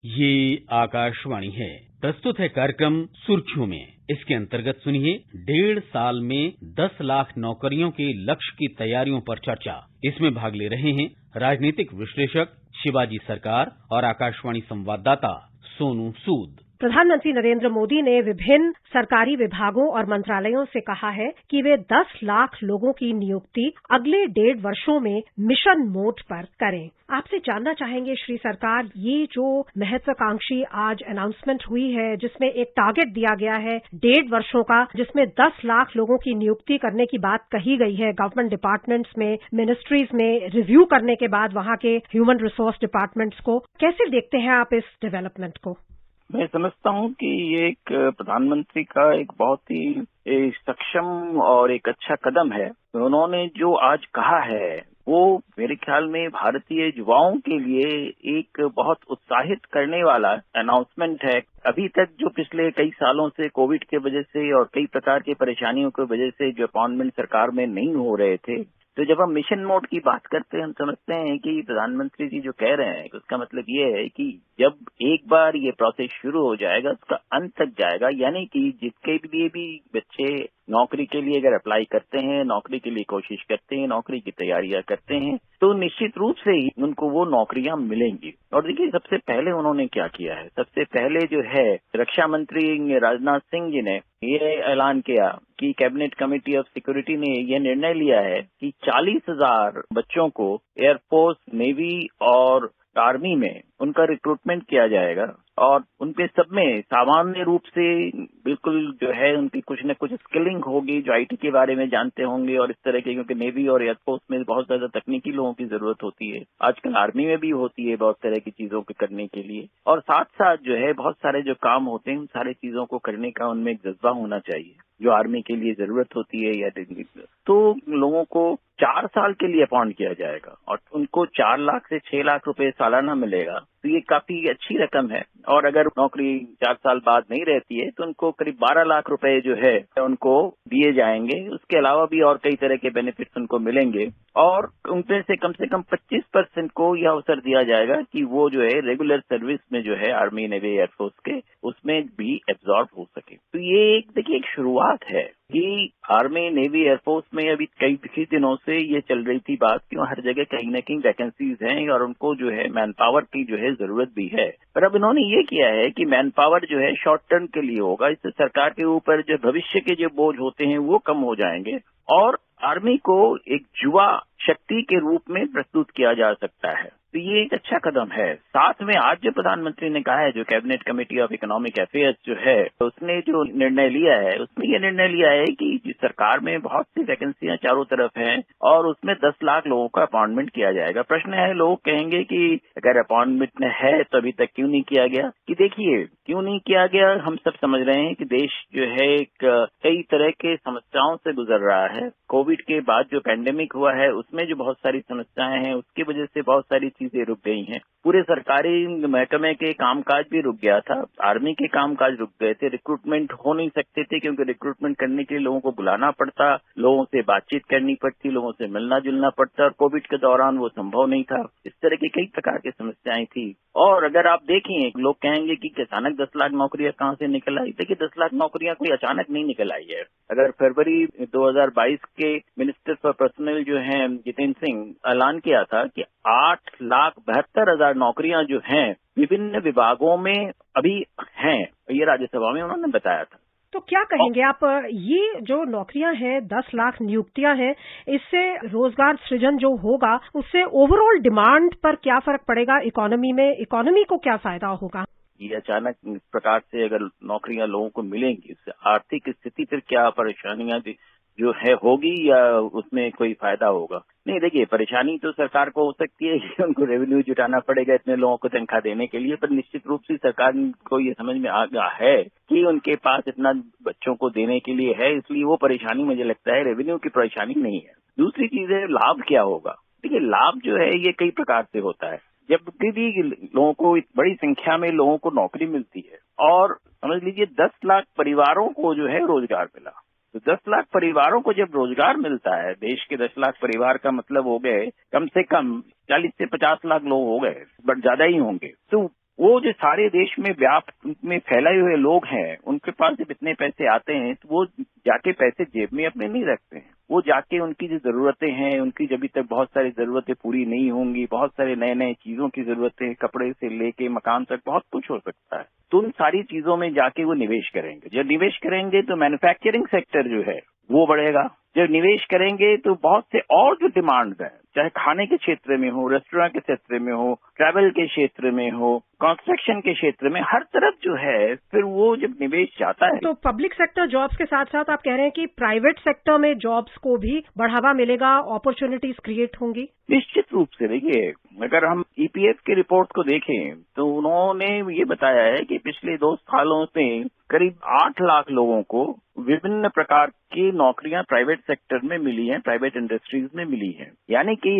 ये आकाशवाणी है। प्रस्तुत है कार्यक्रम सुर्खियों में। इसके अंतर्गत सुनिए 1.5 साल में 10 लाख नौकरियों के लक्ष्य की तैयारियों पर चर्चा। इसमें भाग ले रहे हैं राजनीतिक विश्लेषक शिवाजी सरकार और आकाशवाणी संवाददाता सोनू सूद। प्रधानमंत्री नरेंद्र मोदी ने विभिन्न सरकारी विभागों और मंत्रालयों से कहा है कि वे 10 लाख लोगों की नियुक्ति अगले 1.5 वर्षों में मिशन मोड पर करें। आपसे जानना चाहेंगे श्री सरकार, ये जो महत्वाकांक्षी आज अनाउंसमेंट हुई है जिसमें एक टारगेट दिया गया है 1.5 वर्षों का, जिसमें 10 लाख लोगों की नियुक्ति करने की बात कही गई है गवर्नमेंट डिपार्टमेंट्स में, मिनिस्ट्रीज में, रिव्यू करने के बाद वहां के ह्यूमन रिसोर्स डिपार्टमेंट्स को, कैसे देखते हैं आप इस डेवलपमेंट को? मैं समझता हूं कि ये एक प्रधानमंत्री का एक बहुत ही सक्षम और एक अच्छा कदम है। उन्होंने जो आज कहा है वो मेरे ख्याल में भारतीय युवाओं के लिए एक बहुत उत्साहित करने वाला अनाउंसमेंट है। अभी तक जो पिछले कई सालों से कोविड के वजह से और कई प्रकार की परेशानियों की वजह से जो अपॉइंटमेंट सरकार में नहीं हो रहे थे, तो जब हम मिशन मोड की बात करते हैं हम समझते हैं कि प्रधानमंत्री जी जो कह रहे हैं उसका मतलब ये है कि जब एक बार ये प्रोसेस शुरू हो जाएगा उसका अंत तक जाएगा, यानी कि जिसके लिए भी बच्चे नौकरी के लिए अगर अप्लाई करते हैं, नौकरी के लिए कोशिश करते हैं, नौकरी की तैयारियां करते हैं, तो निश्चित रूप से ही उनको वो नौकरियां मिलेंगी। और देखिए सबसे पहले उन्होंने क्या किया है, सबसे पहले जो है रक्षा मंत्री राजनाथ सिंह जी ने ये ऐलान किया कि कैबिनेट कमेटी ऑफ सिक्योरिटी ने यह निर्णय लिया है कि 40,000 बच्चों को एयरफोर्स, नेवी और आर्मी में उनका रिक्रूटमेंट किया जाएगा और उनके सब में सामान्य रूप से बिल्कुल जो है उनकी कुछ न कुछ स्किलिंग होगी, जो आईटी के बारे में जानते होंगे और इस तरह के, क्योंकि नेवी और एयरफोर्स में बहुत ज्यादा तकनीकी लोगों की जरूरत होती है, आजकल आर्मी में भी होती है बहुत तरह की चीजों को करने के लिए। और साथ साथ जो है बहुत सारे जो काम होते हैं उन सारी चीजों को करने का उनमें एक जज्बा होना चाहिए जो आर्मी के लिए जरूरत होती है। या तो लोगों को 4 साल के लिए अपॉइंट किया जाएगा और उनको 4 लाख से 6 लाख रुपए सालाना मिलेगा, तो ये काफी अच्छी रकम है। और अगर नौकरी 4 साल बाद नहीं रहती है तो उनको करीब 12 लाख रुपए जो है उनको दिए जाएंगे। उसके अलावा भी और कई तरह के बेनिफिट्स उनको मिलेंगे और उनमें से कम 25% को यह अवसर दिया जाएगा कि वो जो है रेगुलर सर्विस में जो है आर्मी, नेवी, एयरफोर्स के उसमें भी एब्जॉर्ब हो सके। तो ये एक देखिए एक शुरुआत है कि आर्मी, नेवी, एयरफोर्स में अभी कई पिछले दिनों से ये चल रही थी बात कि हर जगह कहीं न कहीं वैकेंसीज हैं और उनको जो है मैन पावर की जो है जरूरत भी है। पर अब इन्होंने ये किया है कि मैन पावर जो है शॉर्ट टर्म के लिए होगा, इससे सरकार के ऊपर जो भविष्य के जो बोझ होते हैं वो कम हो जाएंगे और आर्मी को एक युवा शक्ति के रूप में प्रस्तुत किया जा सकता है। तो ये एक अच्छा कदम है। साथ में आज जो प्रधानमंत्री ने कहा है, जो cabinet committee of economic affairs जो है उसने जो निर्णय लिया है उसमें ये निर्णय लिया है कि सरकार में बहुत सी वैकेंसियां चारों तरफ हैं और उसमें 10 लाख लोगों का अपॉइंटमेंट किया जाएगा। प्रश्न है, लोग कहेंगे कि अगर अपॉइंटमेंट है तो अभी तक क्यों नहीं किया गया? कि देखिए क्यों नहीं किया गया, हम सब समझ रहे हैं कि देश जो है एक कई तरह के समस्याओं से गुजर रहा है। कोविड के बाद जो पैंडेमिक हुआ है उसमें जो बहुत सारी समस्याएं हैं उसकी वजह से बहुत सारी चीजें रुक गई हैं। पूरे सरकारी महकमे के कामकाज भी रुक गया था, आर्मी के कामकाज रुक गए थे, रिक्रूटमेंट हो नहीं सकते थे क्योंकि रिक्रूटमेंट करने के लिए लोगों को बुलाना पड़ता, लोगों से बातचीत करनी पड़ती, लोगों से मिलना जुलना पड़ता और कोविड के दौरान वो संभव नहीं था। इस तरह की कई प्रकार की समस्याएं थी। और अगर आप देखें, लोग कहेंगे कि अचानक 10 लाख नौकरियां कहां से निकल आई। देखिए 10 लाख नौकरियां कोई अचानक नहीं निकल आई है। अगर फरवरी 2022 के मिनिस्टर फॉर पर्सनल जो हैं जितेंद्र सिंह ऐलान किया था कि 8,72,000 नौकरियां जो हैं विभिन्न विभागों में अभी हैं, ये राज्यसभा में उन्होंने बताया था। तो क्या कहेंगे आप, ये जो नौकरियां हैं 10 लाख नियुक्तियां हैं, इससे रोजगार सृजन जो होगा उससे ओवरऑल डिमांड पर क्या फर्क पड़ेगा? इकोनॉमी में, इकोनॉमी को क्या फायदा होगा? ये अचानक इस प्रकार से अगर नौकरियां लोगों को मिलेंगी उससे आर्थिक स्थिति पर क्या परेशानियां जो है होगी या उसमें कोई फायदा होगा? नहीं, देखिए परेशानी तो सरकार को हो सकती है कि उनको रेवेन्यू जुटाना पड़ेगा इतने लोगों को तनख्वाह देने के लिए, पर निश्चित रूप से सरकार को ये समझ में आ गया है कि उनके पास इतना बच्चों को देने के लिए है, इसलिए वो परेशानी मुझे लगता है रेवेन्यू की परेशानी नहीं है। दूसरी चीज है लाभ क्या होगा। देखिए लाभ जो है ये कई प्रकार से होता है। जब भी लोगों को बड़ी संख्या में लोगों को नौकरी मिलती है और समझ लीजिए 10 लाख परिवारों को जो है रोजगार मिला, तो 10 लाख परिवारों को जब रोजगार मिलता है, देश के 10 लाख परिवार का मतलब हो गए कम से कम 40 से 50 लाख लोग हो गए, बट ज्यादा ही होंगे। तो वो जो सारे देश में में फैलाए हुए लोग हैं, उनके पास जब इतने पैसे आते हैं तो वो जाके पैसे जेब में अपने नहीं रखते हैं। वो जाके उनकी जो जरूरतें हैं, उनकी जब तक बहुत सारी जरूरतें पूरी नहीं होंगी, बहुत सारे नए नए चीजों की जरूरतें, कपड़े से लेके मकान तक बहुत कुछ हो सकता है, तो उन सारी चीजों में जाके वो निवेश करेंगे। जब निवेश करेंगे तो मैन्युफैक्चरिंग सेक्टर जो है वो बढ़ेगा। जब निवेश करेंगे तो बहुत से और जो डिमांड्स हैं, चाहे खाने के क्षेत्र में हो, रेस्टोरेंट के क्षेत्र में हो, ट्रैवल के क्षेत्र में हो, कंस्ट्रक्शन के क्षेत्र में, हर तरफ जो है फिर वो जब निवेश जाता है। तो पब्लिक सेक्टर जॉब्स के साथ साथ आप कह रहे हैं कि प्राइवेट सेक्टर में जॉब्स को भी बढ़ावा मिलेगा, अपॉर्चुनिटीज क्रिएट होंगी? निश्चित रूप से। देखिए, अगर हम ईपीएफ की रिपोर्ट को देखें तो उन्होंने ये बताया है कि पिछले 2 सालों में करीब 8 लाख लोगों को विभिन्न प्रकार की नौकरियां प्राइवेट सेक्टर में मिली हैं, प्राइवेट इंडस्ट्रीज में मिली हैं। यानी कि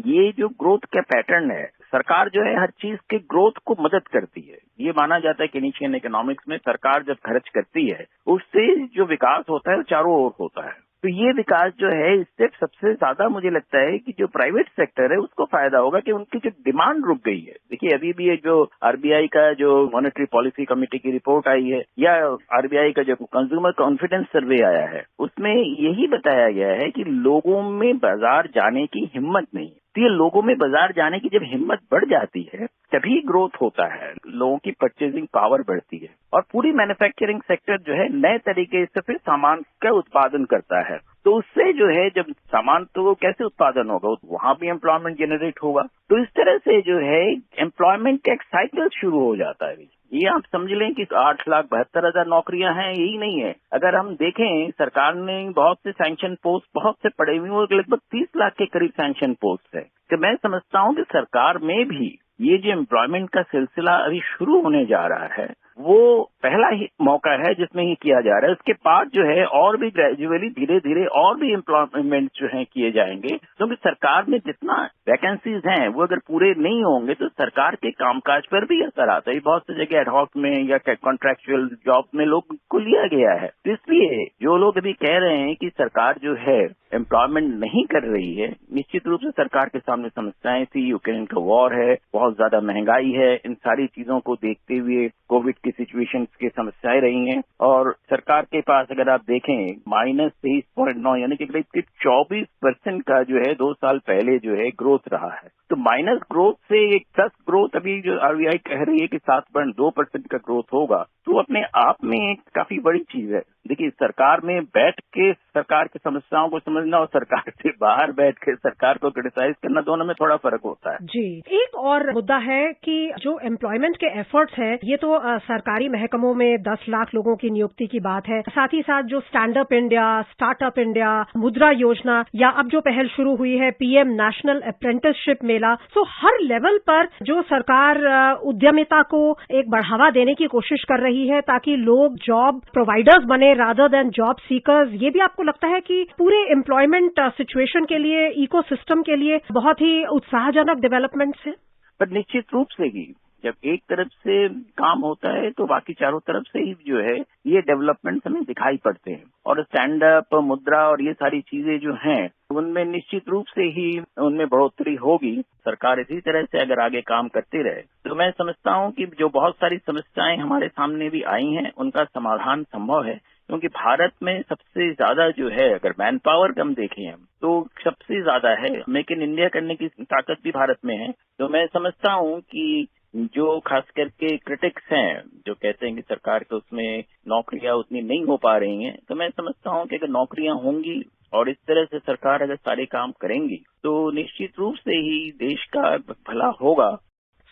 ये जो ग्रोथ का पैटर्न है, सरकार जो है हर चीज के ग्रोथ को मदद करती है। ये माना जाता है केनीशियन इकोनॉमिक्स में सरकार जब खर्च करती है उससे जो विकास होता है वो चारों ओर होता है। तो ये विकास जो है इससे सबसे ज्यादा मुझे लगता है कि जो प्राइवेट सेक्टर है उसको फायदा होगा कि उनकी जो डिमांड रुक गई है। देखिए, अभी भी ये जो आरबीआई का जो मॉनेटरी पॉलिसी कमेटी की रिपोर्ट आई है या आरबीआई का जो कंज्यूमर कॉन्फिडेंस सर्वे आया है, उसमें यही बताया गया है कि लोगों में बाजार जाने की हिम्मत नहीं है। तो ये लोगों में बाजार जाने की जब हिम्मत बढ़ जाती है तभी ग्रोथ होता है, लोगों की परचेजिंग पावर बढ़ती है और पूरी मैन्युफैक्चरिंग सेक्टर जो है नए तरीके से फिर सामान का उत्पादन करता है। तो उससे जो है जब सामान तो कैसे उत्पादन होगा, वहां भी एम्प्लॉयमेंट जनरेट होगा। तो इस तरह से जो है एम्प्लॉयमेंट का एक साइकिल शुरू हो जाता है। ये आप समझ लें कि 8,72,000 नौकरियां हैं, यही नहीं है। अगर हम देखें, सरकार ने बहुत से सैंक्शन पोस्ट, बहुत से पड़े हुए और लगभग 30 लाख के करीब सैंक्शन पोस्ट है। तो मैं समझता हूं कि सरकार में भी ये जो एम्प्लॉयमेंट का सिलसिला अभी शुरू होने जा रहा है वो पहला ही मौका है जिसमें ही किया जा रहा है। उसके बाद जो है और भी ग्रेजुअली धीरे धीरे और भी एम्प्लॉयमेंट जो है किए जाएंगे, क्योंकि सरकार में जितना वैकेंसीज हैं वो अगर पूरे नहीं होंगे तो सरकार के कामकाज पर भी असर आता है। बहुत सी जगह एडहॉक में या कॉन्ट्रैक्चुअल जॉब में लोग को लिया गया है। तो इसलिए जो लोग अभी कह रहे हैं कि सरकार जो है एम्प्लॉयमेंट नहीं कर रही है, निश्चित रूप से सरकार के सामने समस्याएं थी। यूक्रेन का वॉर है, बहुत ज्यादा महंगाई है, इन सारी चीजों को देखते हुए कोविड की सिचुएशन की समस्याएं रही हैं और सरकार के पास अगर आप देखें -23.9 यानी कि करीब 24% का जो है 2 साल पहले जो है ग्रोथ रहा है। तो माइनस ग्रोथ से एक प्लस ग्रोथ अभी जो आरबीआई कह रही है कि 7.2% का ग्रोथ होगा, तो अपने आप में एक काफी बड़ी चीज है। देखिए, सरकार में बैठ के सरकार की समस्याओं को समझना और सरकार से बाहर बैठ के सरकार को क्रिटिसाइज करना, दोनों में थोड़ा फर्क होता है। जी, एक और मुद्दा है कि जो एम्प्लॉयमेंट के एफर्ट्स हैं, ये तो सरकारी महकमों में 10 लाख लोगों की नियुक्ति की बात है। साथ ही साथ जो stand up India, startup India, मुद्रा योजना या अब जो पहल शुरू हुई है पीएम नेशनल अप्रेंटिसशिप मेला, तो हर लेवल पर जो सरकार उद्यमिता को एक बढ़ावा देने की कोशिश कर रही है ताकि लोग जॉब प्रोवाइडर्स बने रादर देन जॉब सीकर्स। ये भी आपको लगता है कि पूरे एम्प्लॉयमेंट सिचुएशन के लिए, इकोसिस्टम के लिए बहुत ही उत्साहजनक डेवलपमेंट्स हैं? पर निश्चित रूप से ही जब एक तरफ से काम होता है तो बाकी चारों तरफ से ही जो है ये डेवलपमेंट हमें दिखाई पड़ते हैं। और स्टैंड अप, मुद्रा और ये सारी चीजें जो हैं उनमें निश्चित रूप से ही उनमें बढ़ोतरी होगी। सरकार इसी तरह से अगर आगे काम करती रहे तो मैं समझता हूं कि जो बहुत सारी समस्याएं हमारे सामने भी आई हैं उनका समाधान संभव है। क्योंकि भारत में सबसे ज्यादा जो है, अगर मैन पावर हम देखें हम तो सबसे ज्यादा है, मेक इन इंडिया करने की ताकत भी भारत में है। तो मैं समझता हूं कि जो खास करके क्रिटिक्स हैं जो कहते हैं कि सरकार के उसमें नौकरियां उतनी नहीं हो पा रही हैं, तो मैं समझता हूं कि अगर नौकरियां होंगी और इस तरह से सरकार अगर सारे काम करेंगी तो निश्चित रूप से ही देश का भला होगा।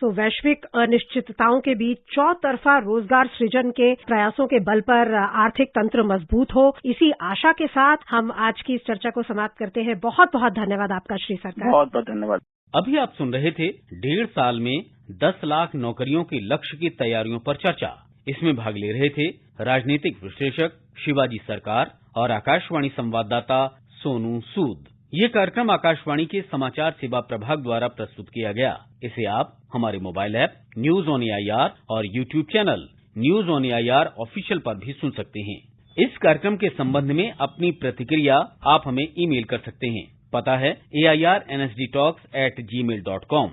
वैश्विक अनिश्चितताओं के बीच चौतरफा रोजगार सृजन के प्रयासों के बल पर आर्थिक तंत्र मजबूत हो, इसी आशा के साथ हम आज की इस चर्चा को समाप्त करते हैं। बहुत बहुत धन्यवाद आपका श्री सरकार। बहुत बहुत धन्यवाद। अभी आप सुन रहे थे 1.5 साल में 10 लाख नौकरियों के लक्ष्य की तैयारियों पर चर्चा। इसमें भाग ले रहे थे राजनीतिक विश्लेषक शिवाजी सरकार और आकाशवाणी संवाददाता सोनू सूद। ये कार्यक्रम आकाशवाणी के समाचार सेवा प्रभाग द्वारा प्रस्तुत किया गया। इसे आप हमारे mobile app news on AIR और YouTube channel news on AIR official पर भी सुन सकते हैं। इस कार्यक्रम के संबंध में अपनी प्रतिक्रिया आप हमें ईमेल कर सकते हैं। पता है AIRNSDtalks@gmail.com।